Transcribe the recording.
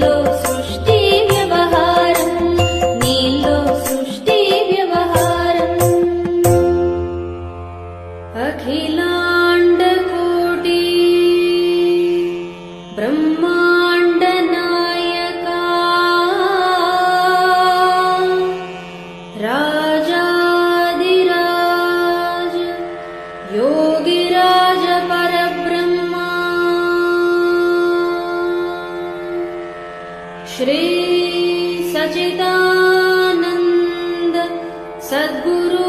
నీలో సృష్టి వ్యవహారం, నీలో సృష్టి వ్యవహారం. అఖిలాండ కోటి బ్రహ్మాండ నాయకా రాజాదిరాజ యోగిరాజ పరబ్రహ్మ శ్రీ సచిదానంద సద్గురు